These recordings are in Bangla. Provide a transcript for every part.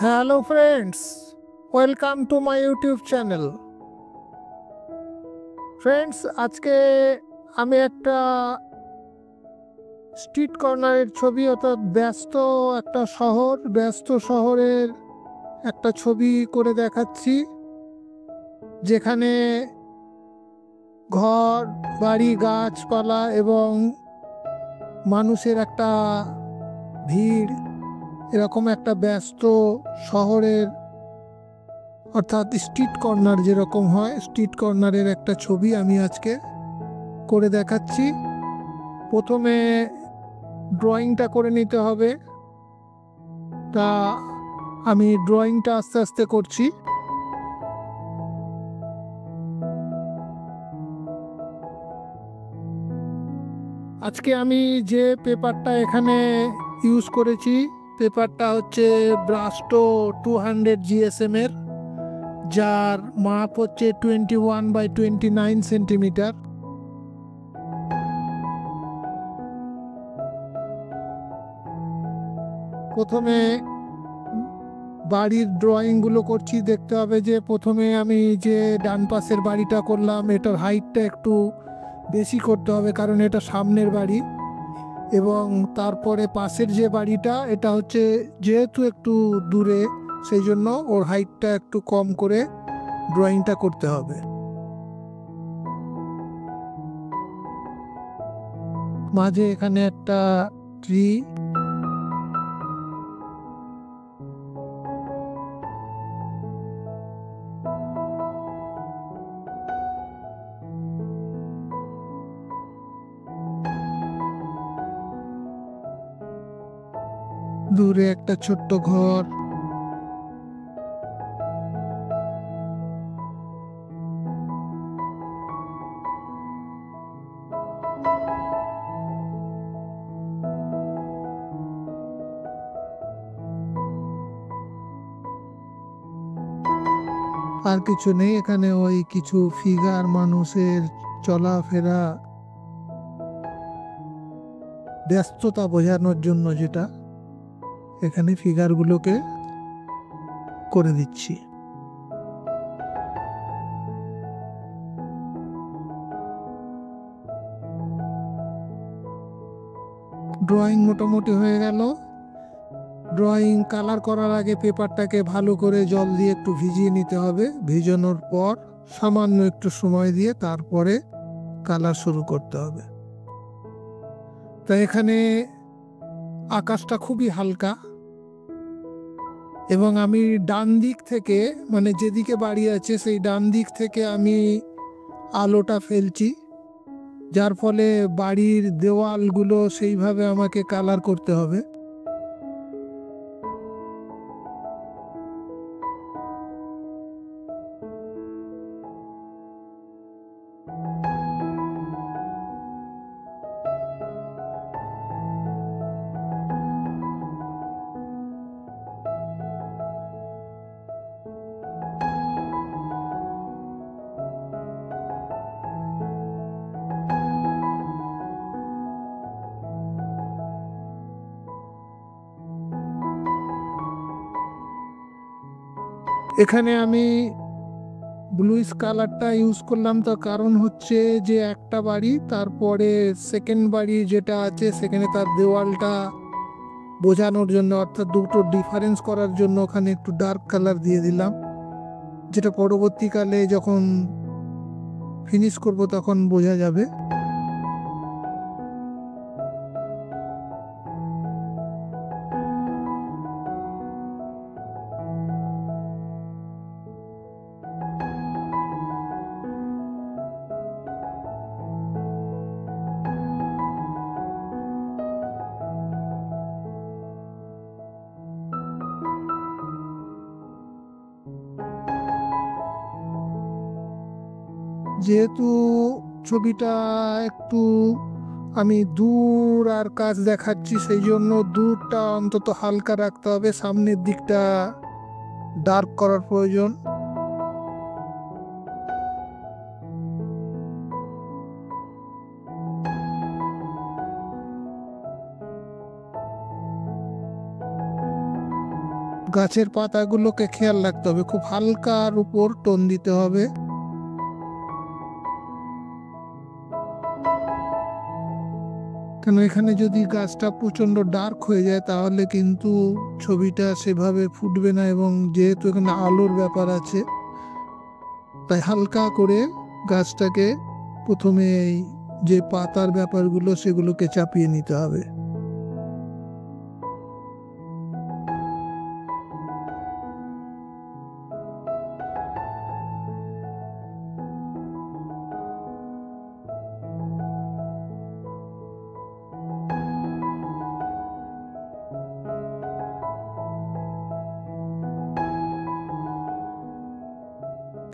Hello friends, welcome to my YouTube channel. Friends, আজকে আমি একটা স্ট্রিট কর্নারের ছবি, অর্থাৎ ব্যস্ত শহরের একটা ছবি করে দেখাচ্ছি, যেখানে ঘর বাড়ি, গাছপালা এবং মানুষের একটা ভিড়, এরকম একটা ব্যস্ত শহরের, অর্থাৎ স্ট্রিট কর্নার যেরকম হয়, স্ট্রিট কর্নারের একটা ছবি আমি আজকে করে দেখাচ্ছি। প্রথমে ড্রয়িংটা করে নিতে হবে, তা আমি ড্রয়িংটা আস্তে আস্তে করছি। আজকে আমি যে পেপারটা এখানে ইউজ করেছি, পেপারটা হচ্ছে ব্রাস্টো 200 GSM এর, যার মাপ হচ্ছে 21x29 সেন্টিমিটার। প্রথমে বাড়ির ড্রয়িংগুলো করছি। দেখতে হবে যে প্রথমে আমি যে ডান পাশের বাড়িটা করলাম, এটার হাইটটা একটু বেশি করতে হবে, কারণ এটা সামনের বাড়ি। এবং তারপরে পাশের যে বাড়িটা, এটা হচ্ছে যেহেতু একটু দূরে, সেই জন্য ওর হাইটটা একটু কম করে ড্রয়িংটা করতে হবে। মাঝে এখানে একটা ট্রি, দূরে একটা ছোট্ট ঘর, আর কিছু নেই এখানে। ওই কিছু ফিগার, মানুষের চলাফেরা, ব্যস্ততা বোঝানোর জন্য যেটা এখানে ফিগারগুলোকে করে দিচ্ছি। ড্রয়িং মোটামুটি হয়ে গেল। ড্রয়িং কালার করার আগে পেপারটাকে ভালো করে জল দিয়ে একটু ভিজিয়ে নিতে হবে। ভিজানোর পর সামান্য একটু সময় দিয়ে তারপরে কালার শুরু করতে হবে। তা এখানে আকাশটা খুবই হালকা, এবং আমি ডান দিক থেকে, মানে যেদিকে বাড়ি আছে সেই ডান দিক থেকে আমি আলোটা ফেলছি, যার ফলে বাড়ির দেওয়ালগুলো সেইভাবে আমাকে কালার করতে হবে। এখানে আমি ব্লুইশ কালারটা ইউজ করলাম, তার কারণ হচ্ছে যে একটা বাড়ি, তারপরে সেকেন্ড বাড়ি যেটা আছে সেখানে তার দেওয়ালটা বোঝানোর জন্য, অর্থাৎ দুটো ডিফারেন্স করার জন্য ওখানে একটু ডার্ক কালার দিয়ে দিলাম, যেটা পরবর্তীকালে যখন ফিনিশ করব তখন বোঝা যাবে। যেহেতু ছবিটা একটু আমি দূর আর কাজ দেখাচ্ছি, সেই জন্য দূরটা অন্তত হালকা রাখতে হবে, সামনের দিকটা ডার্ক করার প্রয়োজন। গাছের পাতাগুলোকে খেয়াল রাখতে হবে, খুব হালকার উপর টোন দিতে হবে। কেন এখানে যদি গাছটা প্রচণ্ড ডার্ক হয়ে যায় তাহলে কিন্তু ছবিটা সেভাবে ফুটবে না, এবং যেহেতু এখানে আলোর ব্যাপার আছে তাই হালকা করে গাছটাকে প্রথমে এই যে পাতার ব্যাপারগুলো সেগুলোকে চাপিয়ে নিতে হবে।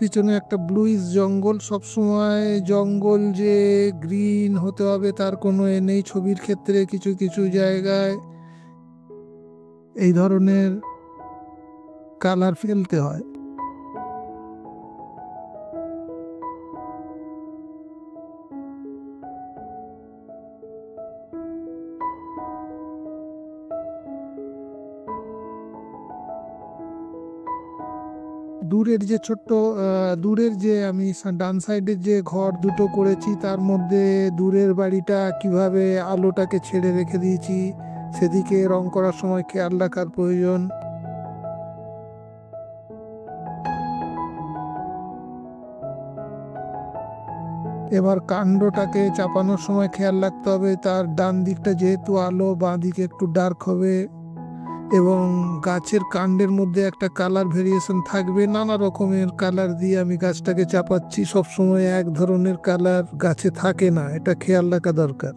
পিছনে একটা ব্লুইশ জঙ্গল, সবসময় জঙ্গল যে গ্রিন হতে হবে তার কোনো এ নেই। ছবির ক্ষেত্রে কিছু কিছু জায়গায় এই ধরনের কালার ফেলতে হয়। দূরের যে ছোট্ট দূরের যে আমি ডান সাইডের যে ঘর দুটো করেছি তার মধ্যে দূরের বাড়িটা কিভাবে আলোটাকে ছেড়ে রেখে দিয়েছি সেদিকে রং করার সময় খেয়াল রাখার প্রয়োজন। এবার কাণ্ডটাকে চাপানোর সময় খেয়াল রাখতে হবে তার ডান দিকটা যেহেতু আলো, বাঁ দিকে একটু ডার্ক হবে, এবং গাছের কাণ্ডের মধ্যে একটা কালার ভেরিয়েশন থাকবে। নানা রকমের কালার দিয়ে আমি গাছটাকে চাপাচ্ছি, সবসময় এক ধরনের কালার গাছে থাকে না, এটা খেয়াল রাখা দরকার।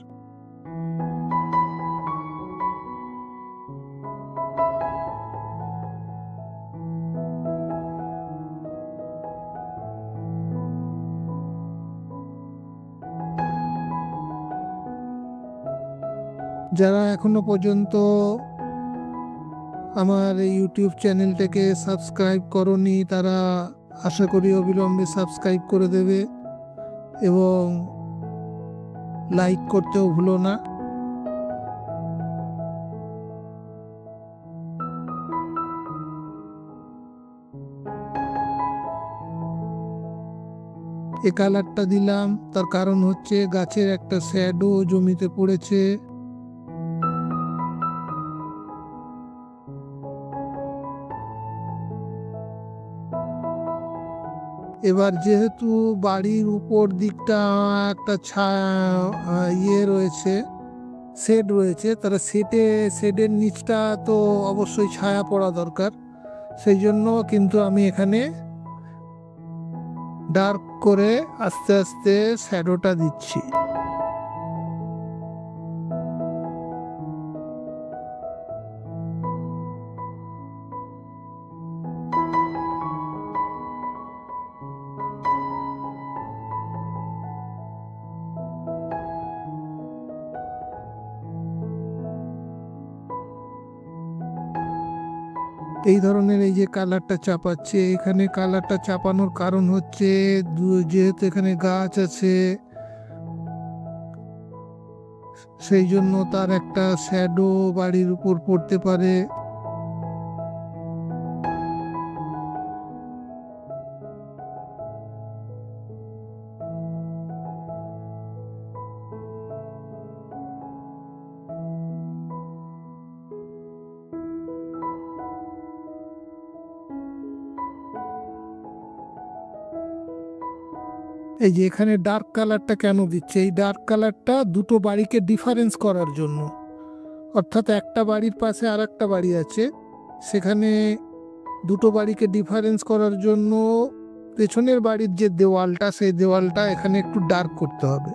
যারা এখনো পর্যন্ত আমার এই ইউটিউব চ্যানেলটাকে সাবস্ক্রাইব করনি তারা আশা করি অবিলম্বে সাবস্ক্রাইব করে দেবে এবং লাইক করতেও ভুলো না। এ কালারটা দিলাম তার কারণ হচ্ছে গাছের একটা শ্যাডো জমিতে পড়েছে। এবার যেহেতু বাড়ির উপর দিকটা একটা ইয়ে রয়েছে, শেড রয়েছে, তারা শেডের নিচটা তো অবশ্যই ছায়া পড়া দরকার, সেই জন্য কিন্তু আমি এখানে ডার্ক করে আস্তে আস্তে শ্যাডোটা দিচ্ছি। এই ধরনের এই যে কালারটা চাপাচ্ছে, এখানে কালারটা চাপানোর কারণ হচ্ছে যেহেতু এখানে গাছ আছে সেই জন্য তার একটা শ্যাডো বাড়ির উপর পড়তে পারে। এই যে এখানে ডার্ক কালারটা কেন দিচ্ছে, এই ডার্ক কালারটা দুটো বাড়িকে ডিফারেন্স করার জন্য। অর্থাৎ একটা বাড়ির পাশে আর একটা বাড়ি আছে, সেখানে দুটো বাড়িকে ডিফারেন্স করার জন্য পেছনের বাড়ির যে দেওয়ালটা সেই দেওয়ালটা এখানে একটু ডার্ক করতে হবে।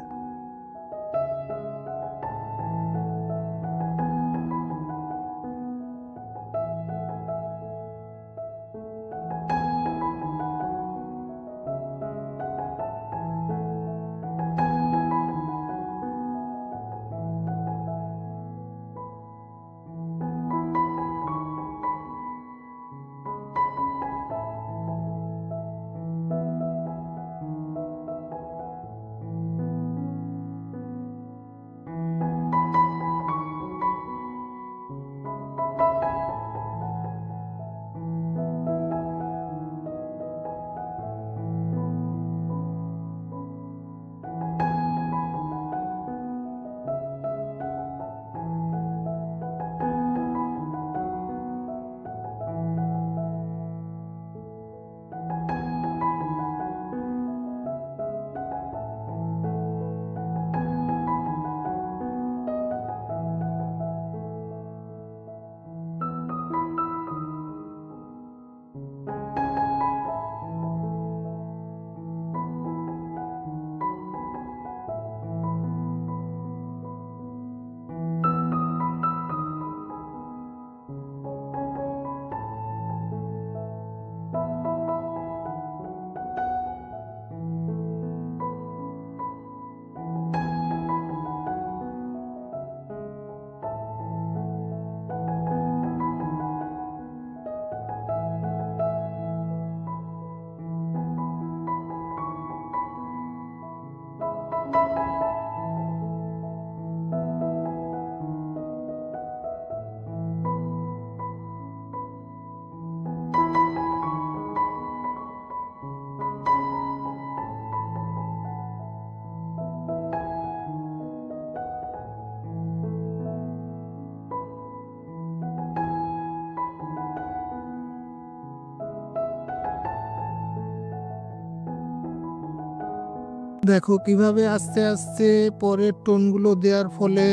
দেখো কিভাবে আস্তে আস্তে পরের টোনগুলো দেওয়ার ফলে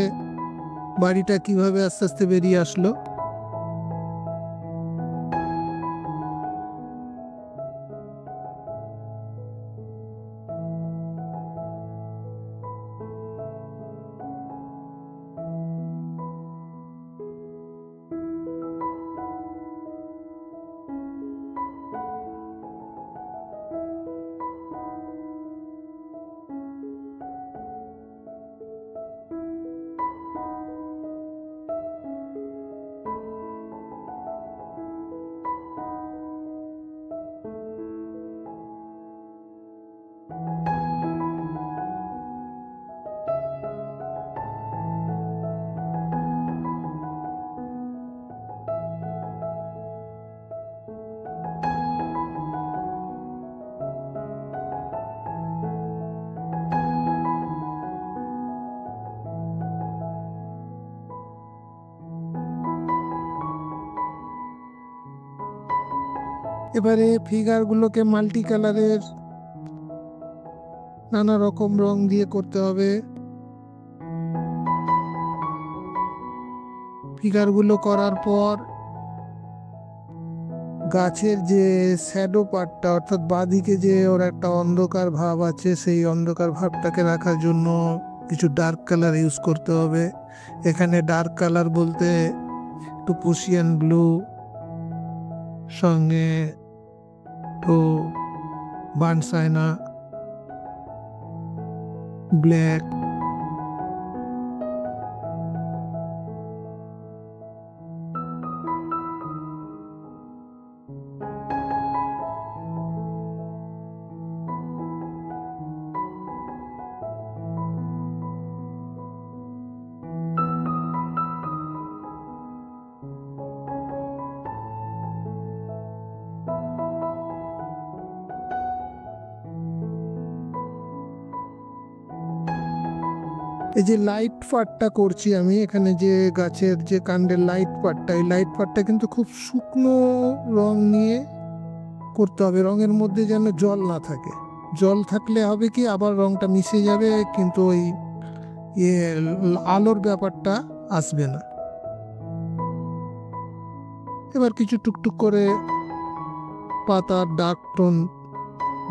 বাড়িটা কিভাবে আস্তে আস্তে বেরিয়ে আসলো। এবারে ফিগারগুলোকে মাল্টি কালারের নানা রকম রং দিয়ে করতে হবে। ফিগারগুলো করার পর গাছের যে শ্যাডো পার্টটা অর্থাৎ বাঁদিকে যে ওর একটা অন্ধকার ভাব আছে, সেই অন্ধকার ভাবটাকে রাখার জন্য কিছু ডার্ক কালার ইউজ করতে হবে। এখানে ডার্ক কালার বলতে একটু প্রুশিয়ান ব্লু সঙ্গে একটু বার্নসাইনা ব্ল্যাক, এই যে লাইট পার্টটা করছি আমি এখানে, যে গাছের যে কাণ্ডের লাইট পার্টটা, এই লাইট পার্টটা কিন্তু খুব শুকনো রং নিয়ে করতে হবে। রঙের মধ্যে যেন জল না থাকে, জল থাকলে হবে কি আবার রংটা মিশে যাবে, কিন্তু ওই আলোর ব্যাপারটা আসবে না। এবার কিছু টুকটুক করে পাতার ডার্ক টোন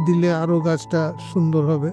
দিলে আরো গাছটা সুন্দর হবে।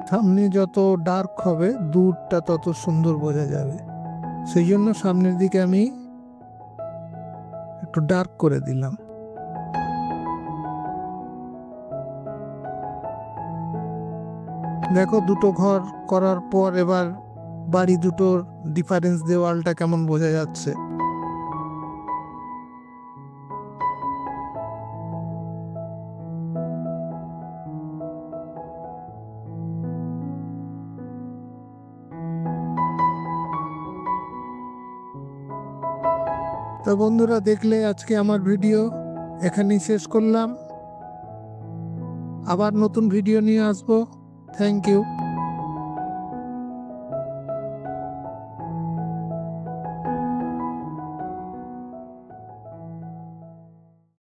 সামনে যত ডার্ক হবে দূরটা তত সুন্দর বোঝা যাবে, সেই জন্য সামনের দিকে আমি একটু ডার্ক করে দিলাম। দেখো দুটো ঘর করার পর এবার বাড়ি দুটোর ডিফারেন্স দেওয়ালটা কেমন বোঝা যাচ্ছে। তো বন্ধুরা, দেখলে আজকে আমার ভিডিও এখানেই শেষ করলাম। আবার নতুন ভিডিও নিয়ে আসবো। Thank you.